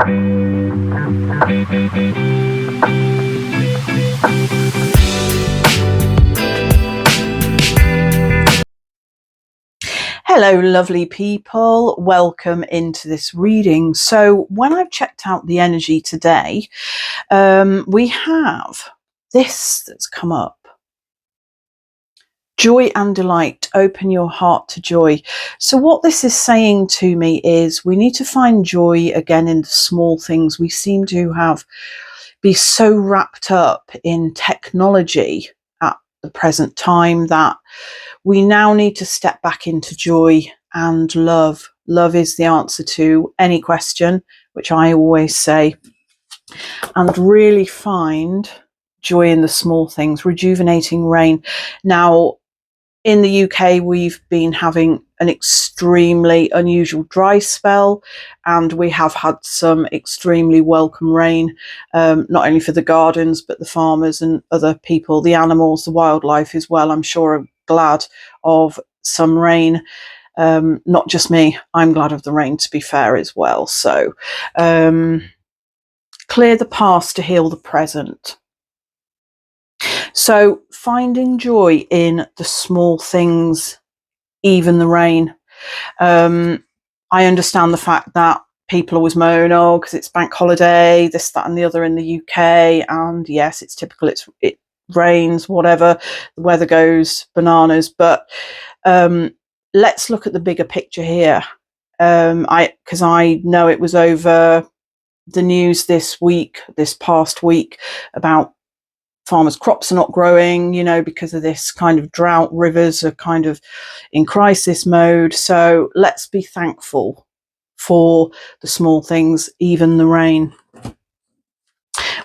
Hello, lovely people. Welcome into this reading. So when I've checked out the energy today, we have this that's come up. Joy and delight. Open your heart to joy. So what this is saying to me is we need to find joy again in the small things. We seem to be so wrapped up in technology at the present time that we now need to step back into joy and love. Love is the answer to any question, which I always say, and really find joy in the small things. Rejuvenating rain. Now, in the UK, we've been having an extremely unusual dry spell, and we have had some extremely welcome rain, not only for the gardens, but the farmers and other people, the animals, the wildlife as well. I'm sure are glad of some rain. Not just me, I'm glad of the rain, to be fair, as well. So clear the past to heal the present. So finding joy in the small things, even the rain. I understand the fact that people always moan, oh, because it's bank holiday, this, that and the other in the UK. And yes, it's typical, it rains, whatever, the weather goes bananas. But let's look at the bigger picture here. Because I know it was over the news this past week, about farmers' crops are not growing, because of this kind of drought. Rivers are kind of in crisis mode. So let's be thankful for the small things, even the rain.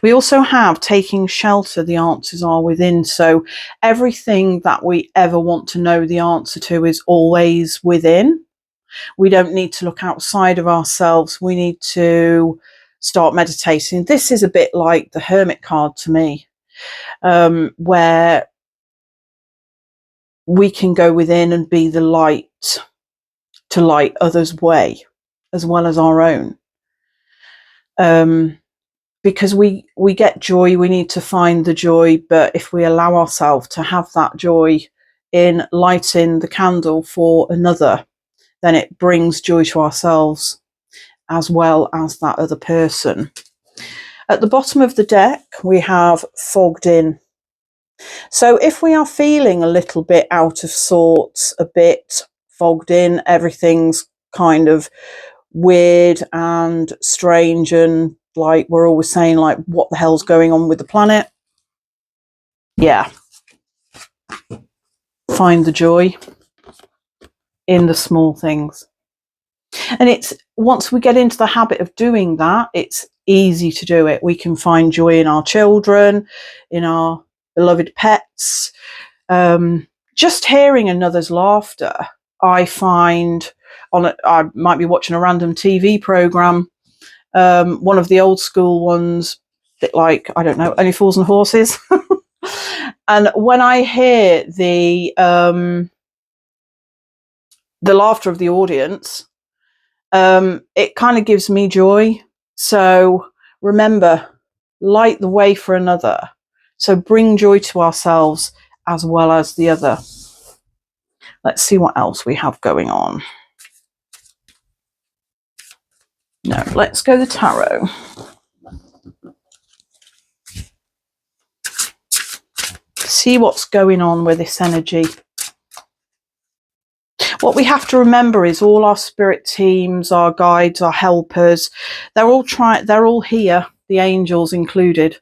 We also have taking shelter. The answers are within. So everything that we ever want to know the answer to is always within. We don't need to look outside of ourselves. We need to start meditating. This is a bit like the Hermit card to me, where we can go within and be the light to light others' way as well as our own. Because we get joy, we need to find the joy, but if we allow ourselves to have that joy in lighting the candle for another, then it brings joy to ourselves as well as that other person. At the bottom of the deck, we have fogged in. So if we are feeling a little bit out of sorts, a bit fogged in, everything's kind of weird and strange, and like we're always saying, like, what the hell's going on with the planet? Yeah. Find the joy in the small things. And it's once we get into the habit of doing that, it's easy to do it. We can find joy in our children, in our beloved pets. Just hearing another's laughter, I find I might be watching a random TV program, one of the old school ones, bit like, I don't know, Only Fools and Horses. And when I hear the laughter of the audience, it kind of gives me joy. So remember, light the way for another. So bring joy to ourselves as well as the other. Let's see what else we have going on. No, let's go the tarot. See what's going on with this energy. What we have to remember is all our spirit teams, our guides, our helpers, they're all here, the angels included.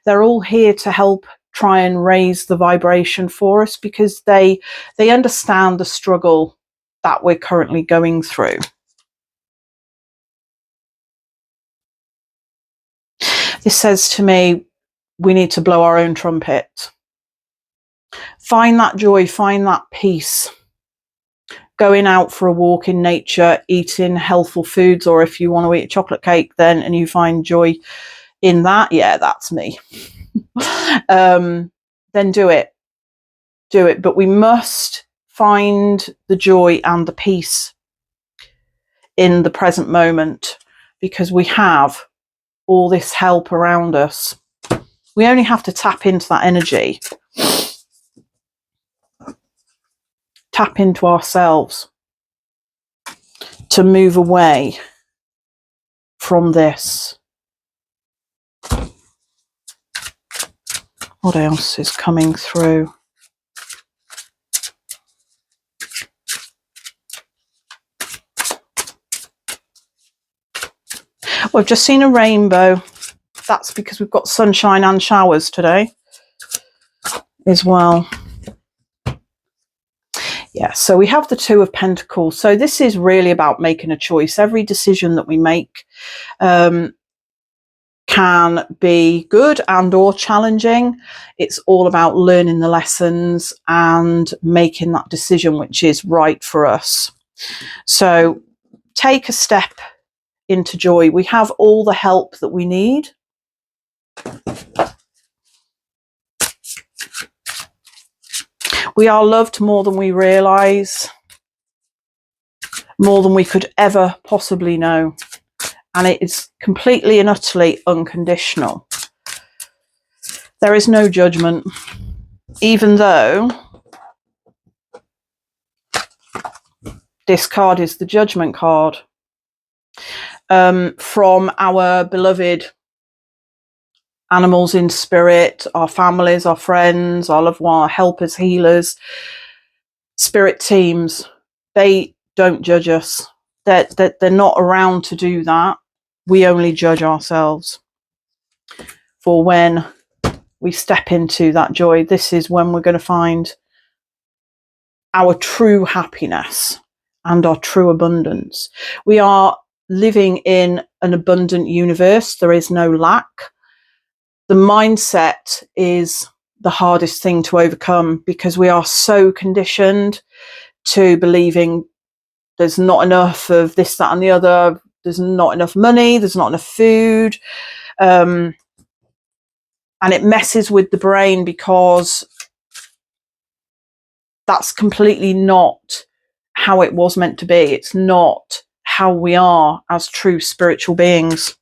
They're all here to help try and raise the vibration for us, because they understand the struggle that we're currently going through. This says to me, we need to blow our own trumpet. Find that joy, find that peace. Going out for a walk in nature, eating healthful foods, or if you want to eat a chocolate cake then and you find joy in that, yeah, that's me. Then do it. But we must find the joy and the peace in the present moment, because we have all this help around us. We only have to tap into that energy, tap into ourselves to move away from this. What else is coming through? We've just seen a rainbow. That's because we've got sunshine and showers today as well. Yeah, so we have the Two of Pentacles. So this is really about making a choice. Every decision that we make can be good and or challenging. It's all about learning the lessons and making that decision which is right for us. So take a step into joy. We have all the help that we need. We are loved more than we realise, more than we could ever possibly know. And it is completely and utterly unconditional. There is no judgment, even though this card is the Judgment card from our beloved animals in spirit, our families, our friends, our loved ones, our helpers, healers, spirit teams. They don't judge us. They're not around to do that. We only judge ourselves. For when we step into that joy, this is when we're going to find our true happiness and our true abundance. We are living in an abundant universe. There is no lack. The mindset is the hardest thing to overcome because we are so conditioned to believing there's not enough of this, that, and the other. There's not enough money. There's not enough food. And it messes with the brain because that's completely not how it was meant to be. It's not how we are as true spiritual beings.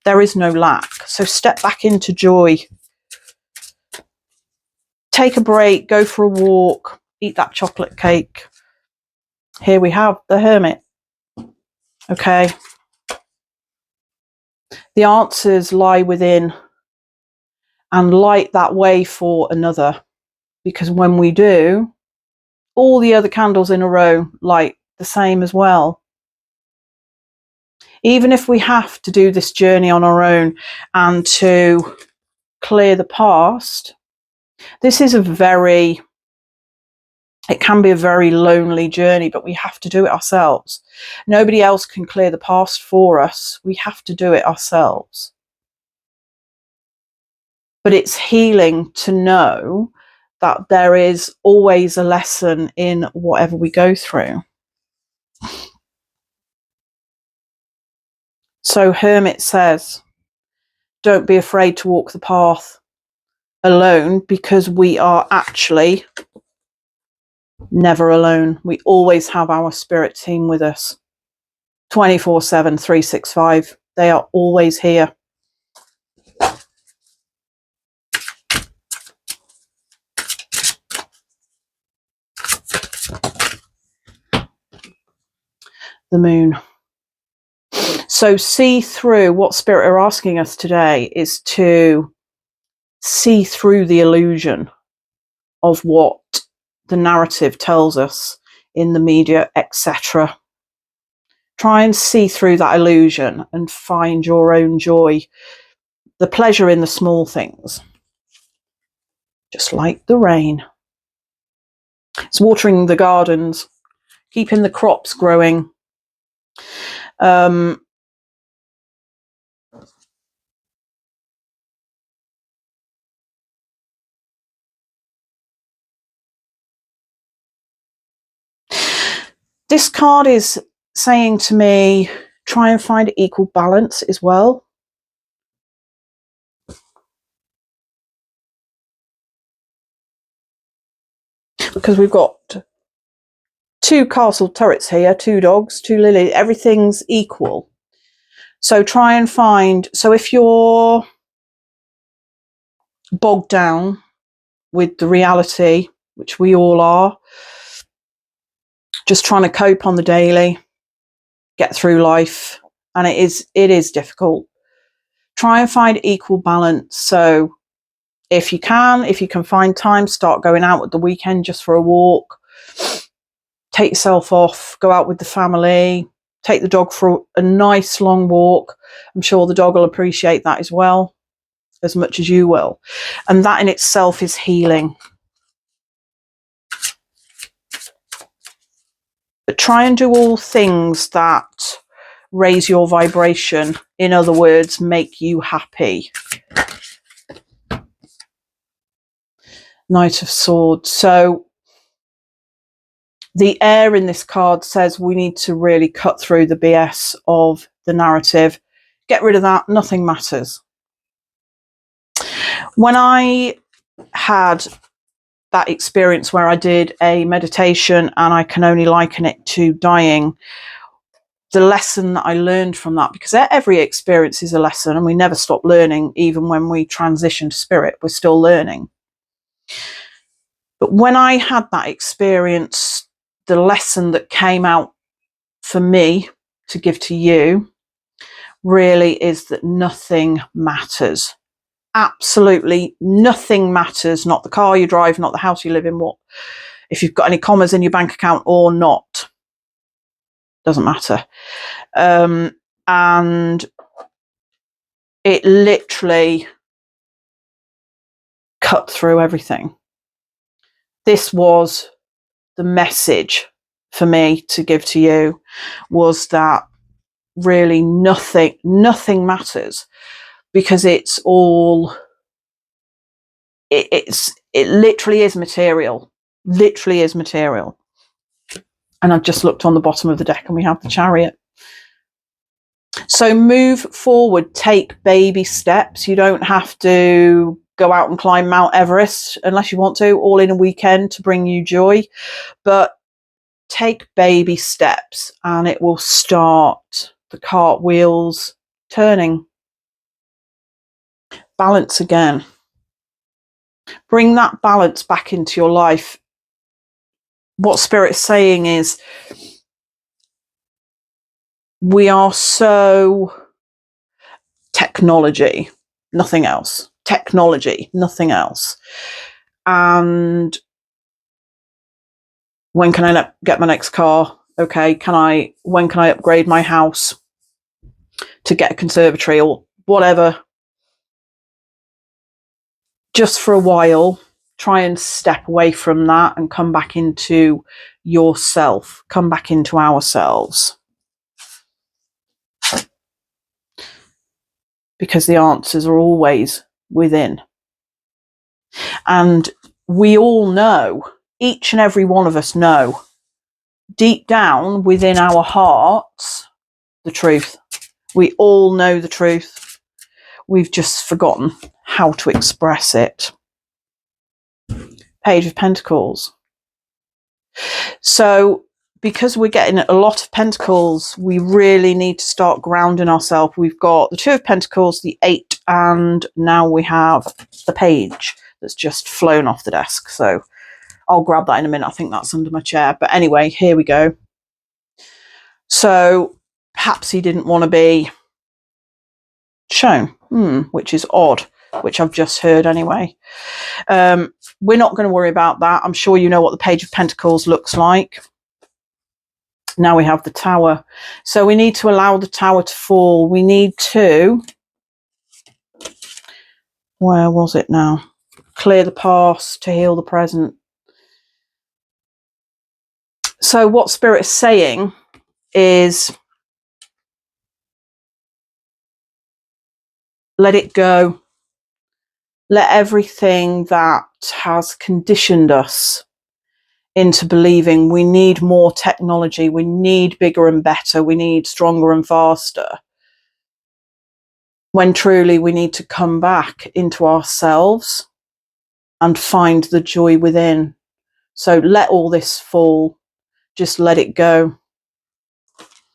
There is no lack. So step back into joy. Take a break, go for a walk, eat that chocolate cake. Here we have the Hermit. Okay. The answers lie within, and light that way for another. Because when we do, all the other candles in a row light the same as well. Even if we have to do this journey on our own and to clear the past, this is it can be a very lonely journey, but we have to do it ourselves. Nobody else can clear the past for us. We have to do it ourselves. But it's healing to know that there is always a lesson in whatever we go through. So Hermit says, don't be afraid to walk the path alone, because we are actually never alone. We always have our spirit team with us 24/7, 365. They are always here. The Moon. So see through. What Spirit are asking us today is to see through the illusion of what the narrative tells us in the media, etc. Try and see through that illusion and find your own joy, the pleasure in the small things. Just like the rain. It's watering the gardens, keeping the crops growing. This card is saying to me, try and find equal balance as well. Because we've got 2 castle turrets here, 2 dogs, 2 lilies, everything's equal. So try and find, so if you're bogged down with the reality, which we all are, just trying to cope on the daily, get through life, and it is difficult. Try and find equal balance. So if you can find time, start going out at the weekend just for a walk, take yourself off, go out with the family, take the dog for a nice long walk. I'm sure the dog will appreciate that as well, as much as you will. And that in itself is healing. But try and do all things that raise your vibration. In other words, make you happy. Knight of Swords. So the air in this card says we need to really cut through the BS of the narrative. Get rid of that. Nothing matters. When I had that experience where I did a meditation, and I can only liken it to dying, the lesson that I learned from that, because every experience is a lesson and we never stop learning, even when we transition to spirit, we're still learning. But when I had that experience, the lesson that came out for me to give to you really is that nothing matters. Absolutely nothing matters. Not the car you drive, not the house you live in, what if you've got any commas in your bank account or not. Doesn't matter. And it literally cut through everything. This was the message for me to give to you, was that really nothing matters, because it's all, it literally is material. Literally is material. And I've just looked on the bottom of the deck and we have the Chariot. So move forward, take baby steps. You don't have to go out and climb Mount Everest unless you want to, all in a weekend to bring you joy. But take baby steps and it will start the cartwheels turning. Balance again. Bring that balance back into your life. What Spirit is saying is, we are so technology, nothing else. Technology, nothing else. And when can I get my next car? Okay, when can I upgrade my house to get a conservatory or whatever? Just for a while, try and step away from that and come back into yourself, come back into ourselves. Because the answers are always within. And we all know, each and every one of us know, deep down within our hearts, the truth. We all know the truth. We've just forgotten how to express it. Page of Pentacles. So because we're getting a lot of Pentacles, we really need to start grounding ourselves. We've got the Two of Pentacles, the Eight, and now we have the Page that's just flown off the desk. So I'll grab that in a minute. I think that's under my chair. But anyway, here we go. So perhaps he didn't want to be shown, which is odd, which I've just heard anyway. We're not going to worry about that. I'm sure you know what the Page of Pentacles looks like. Now we have the Tower. So we need to allow the Tower to fall. We need to, where was it now? Clear the past to heal the present. So what Spirit is saying is, let it go. Let everything that has conditioned us into believing we need more technology, we need bigger and better, we need stronger and faster, when truly we need to come back into ourselves and find the joy within. So let all this fall. Just let it go.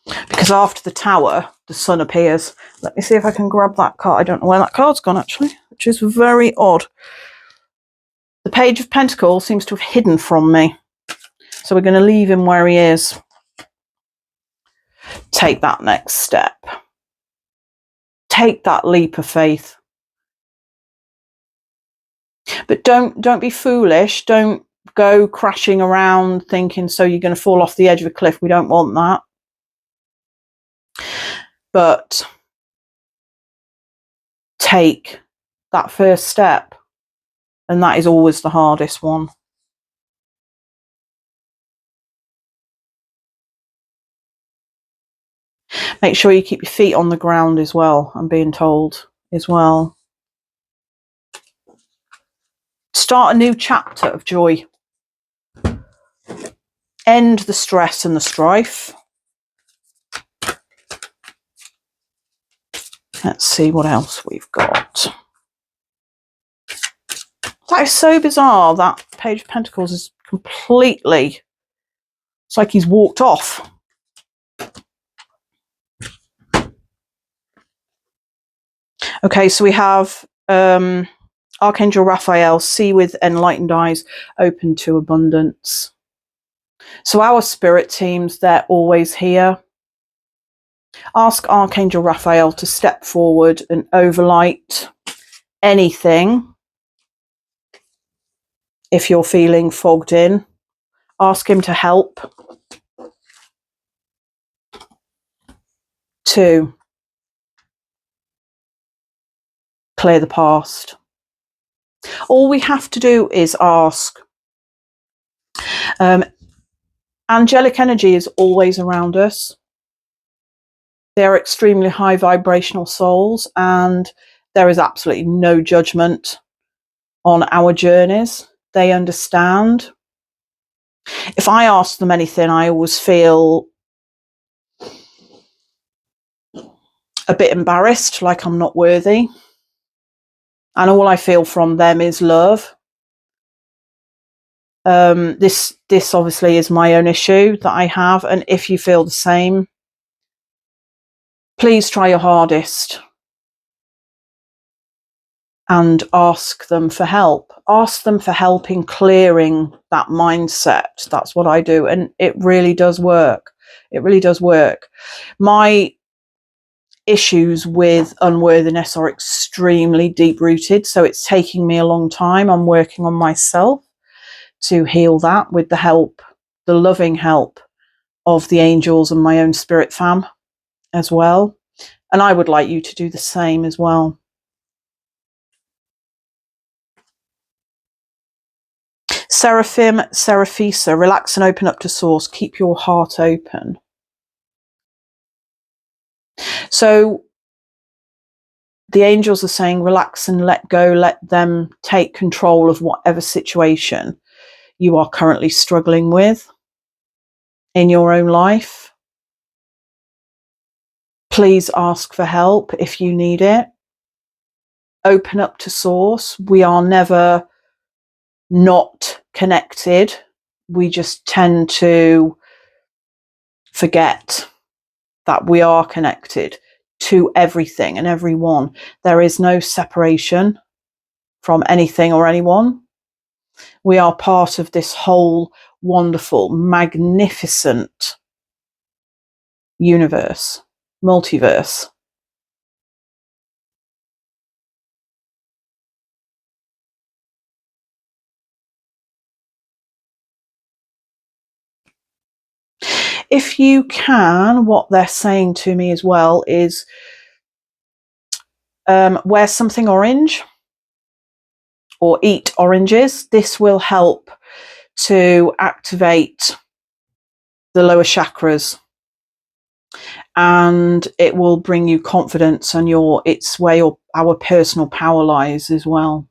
because after the Tower, the sun appears. Let me see if I can grab that card. I don't know where that card's gone, actually, which is very odd. The Page of Pentacles seems to have hidden from me. So we're going to leave him where he is. Take that next step. Take that leap of faith. But don't be foolish. Don't go crashing around thinking so you're going to fall off the edge of a cliff. We don't want that. But take that first step. And that is always the hardest one. Make sure you keep your feet on the ground as well, I'm being told as well. Start a new chapter of joy. End the stress and the strife. Let's see what else we've got. That is so bizarre. That Page of Pentacles is completely... It's like he's walked off. Okay, so we have Archangel Raphael, see with enlightened eyes, open to abundance. So our spirit teams, they're always here. Ask Archangel Raphael to step forward and overlight anything. If you're feeling fogged in, ask him to help. To clear the past. All we have to do is ask. Angelic energy is always around us. They're extremely high vibrational souls, and there is absolutely no judgment on our journeys. They understand. If I ask them anything, I always feel a bit embarrassed, like I'm not worthy. And all I feel from them is love. This obviously is my own issue that I have, and if you feel the same, please try your hardest and ask them for help. Ask them for help in clearing that mindset. That's what I do, and it really does work. It really does work. My issues with unworthiness are extremely deep-rooted, so it's taking me a long time. I'm working on myself to heal that with the help, the loving help of the angels and my own spirit fam as well. And I would like you to do the same as well. Seraphim, Seraphisa, relax and open up to source. Keep your heart open. So the angels are saying relax and let go. Let them take control of whatever situation you are currently struggling with in your own life. Please ask for help if you need it. Open up to source. We are never not connected. We just tend to forget that we are connected to everything and everyone. There is no separation from anything or anyone. We are part of this whole wonderful, magnificent universe, multiverse. If you can, what they're saying to me as well is wear something orange or eat oranges. This will help to activate the lower chakras, and it will bring you confidence, and it's where our personal power lies as well.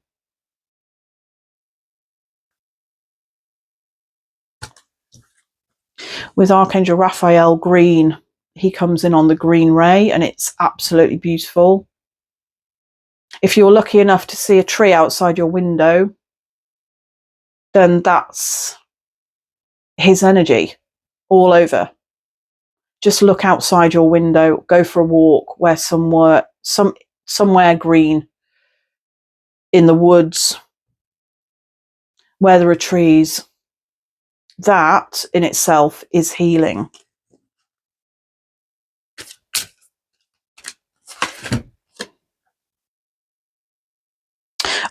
With Archangel Raphael, green, he comes in on the green ray, and it's absolutely beautiful. If you're lucky enough to see a tree outside your window, then that's his energy all over. Just look outside your window, go for a walk where somewhere green, in the woods, where there are trees. That in itself is healing.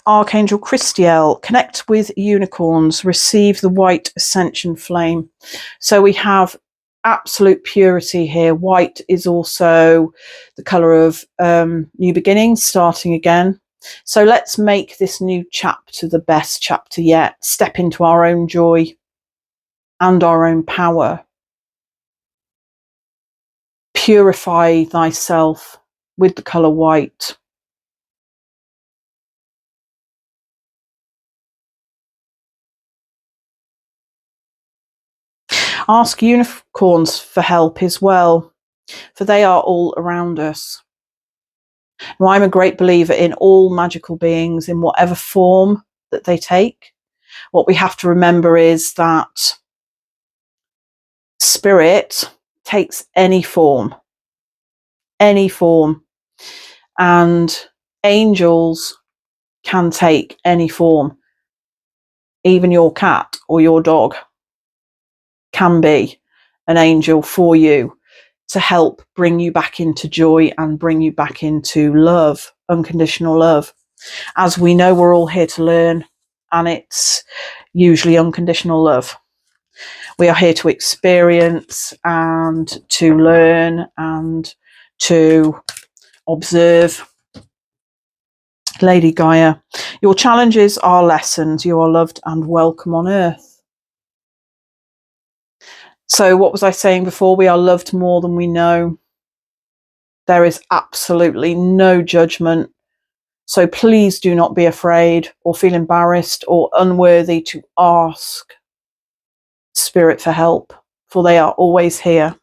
Archangel Christiel, connect with unicorns, receive the white ascension flame. So we have absolute purity here. White is also the colour of new beginnings, starting again. So let's make this new chapter the best chapter yet. Step into our own joy and our own power. Purify thyself with the colour white. Ask unicorns for help as well, for they are all around us. Now, I'm a great believer in all magical beings in whatever form that they take. What we have to remember is that spirit takes any form, and angels can take any form. Even your cat or your dog can be an angel for you to help bring you back into joy and bring you back into love, unconditional love. As we know, we're all here to learn, and it's usually unconditional love. We are here to experience and to learn and to observe. Lady Gaia, your challenges are lessons. You are loved and welcome on earth. So what was I saying before? We are loved more than we know. There is absolutely no judgment. So please do not be afraid or feel embarrassed or unworthy to ask Spirit for help, for they are always here.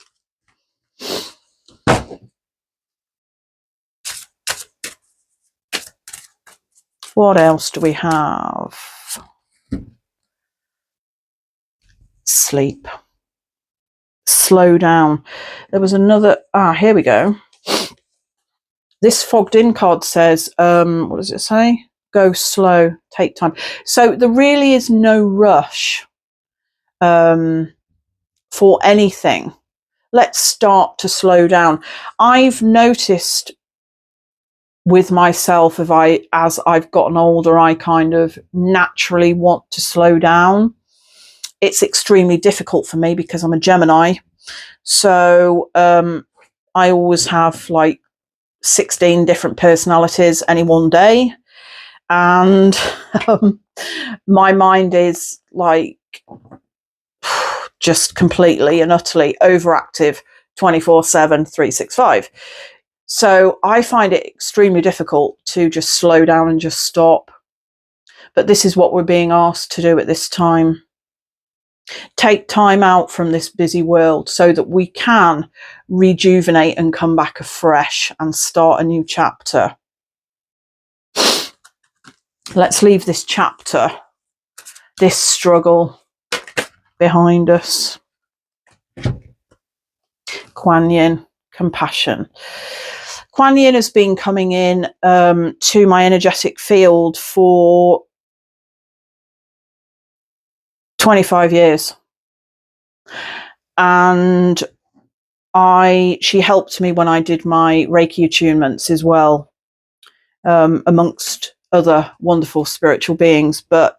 What else do we have? Sleep. Slow down. There was another, here we go. This fogged in card says, what does it say? Go slow, take time. So there really is no rush for anything. Let's start to slow down. I've noticed with myself, as I've gotten older, I kind of naturally want to slow down. It's extremely difficult for me because I'm a Gemini. So I always have like 16 different personalities any one day. And my mind is like just completely and utterly overactive 24/7, 365. So I find it extremely difficult to just slow down and just stop. But this is what we're being asked to do at this time. Take time out from this busy world so that we can rejuvenate and come back afresh and start a new chapter. Let's leave this chapter, this struggle behind us. Kuan Yin, compassion. Kuan Yin has been coming in to my energetic field for 25 years. And she helped me when I did my Reiki attunements as well, amongst other wonderful spiritual beings. But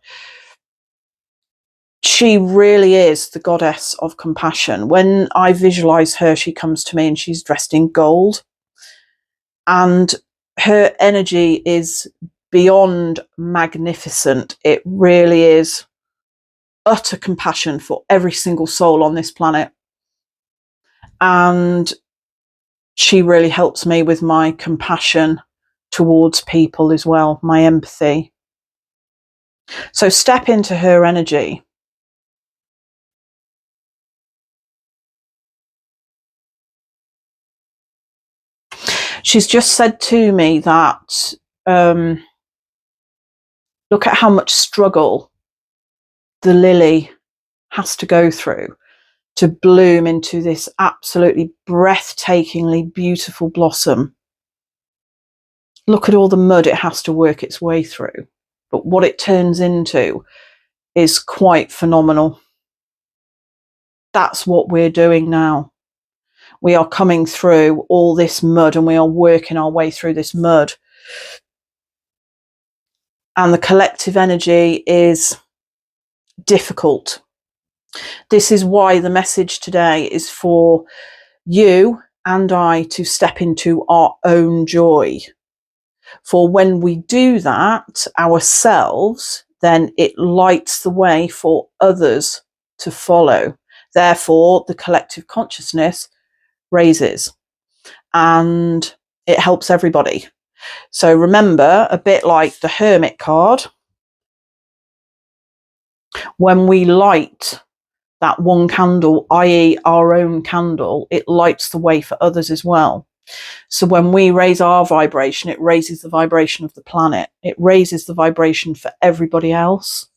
she really is the goddess of compassion. When I visualize her, she comes to me and she's dressed in gold. And her energy is beyond magnificent. It really is utter compassion for every single soul on this planet. And she really helps me with my compassion towards people as well, my empathy. So step into her energy. She's just said to me that look at how much struggle the lily has to go through to bloom into this absolutely breathtakingly beautiful blossom. Look at all the mud it has to work its way through. But what it turns into is quite phenomenal. That's what we're doing now. We are coming through all this mud and we are working our way through this mud. And the collective energy is difficult. This is why the message today is for you and I to step into our own joy. For when we do that ourselves, then it lights the way for others to follow. Therefore, the collective consciousness raises and it helps everybody. So remember, a bit like the Hermit card, when we light that one candle, i.e. our own candle, it lights the way for others as well. So when we raise our vibration, it raises the vibration of the planet. It raises the vibration for everybody else.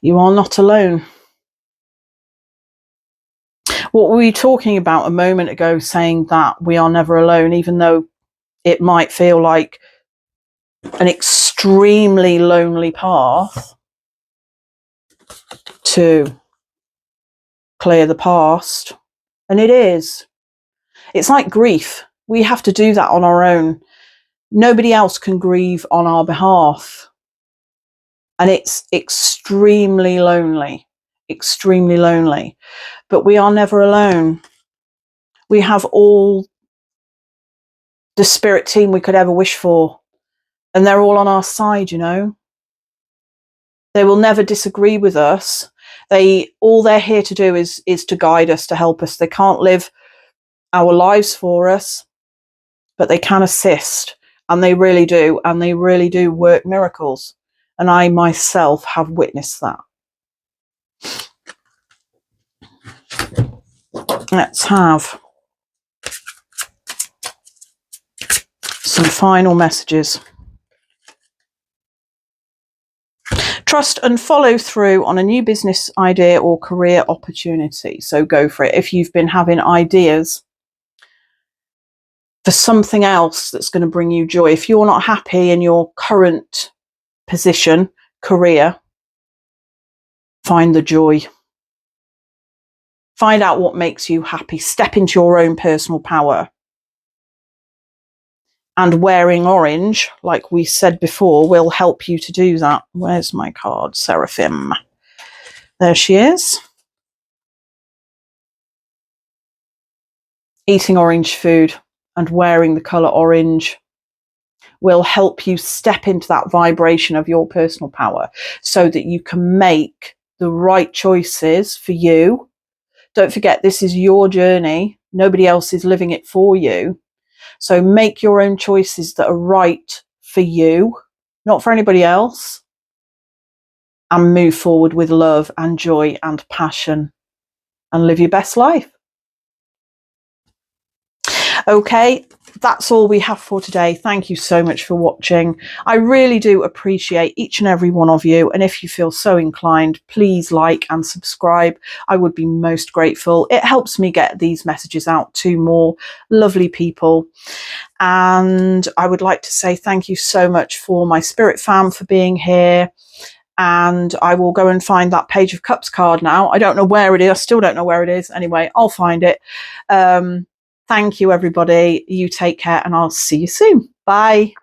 You are not alone. What were we talking about a moment ago, saying that we are never alone, even though it might feel like an extremely lonely path to clear the past. And it is. It's like grief. We have to do that on our own. Nobody else can grieve on our behalf. And it's extremely lonely, extremely lonely. But we are never alone. We have all the spirit team we could ever wish for. And they're all on our side, you know. They will never disagree with us. All they're here to do is to guide us, to help us. They can't live our lives for us, but they can assist. And they really do. And they really do work miracles. And I myself have witnessed that. Let's have some final messages. Trust and follow through on a new business idea or career opportunity. So go for it. If you've been having ideas for something else that's going to bring you joy, if you're not happy in your current position, career, find the joy. Find out what makes you happy. Step into your own personal power. And wearing orange, like we said before, will help you to do that. Where's my card? Seraphim. There she is. Eating orange food and wearing the colour orange will help you step into that vibration of your personal power so that you can make the right choices for you. Don't forget, this is your journey. Nobody else is living it for you. So make your own choices that are right for you, not for anybody else, and move forward with love and joy and passion and live your best life. Okay, that's all we have for today. Thank you so much for watching. I really do appreciate each and every one of you. And if you feel so inclined, please like and subscribe. I would be most grateful. It helps me get these messages out to more lovely people. And I would like to say thank you so much for my spirit fam for being here. And I will go and find that Page of Cups card now. I don't know where it is. I still don't know where it is. Anyway, I'll find it. Thank you, everybody. You take care and I'll see you soon. Bye.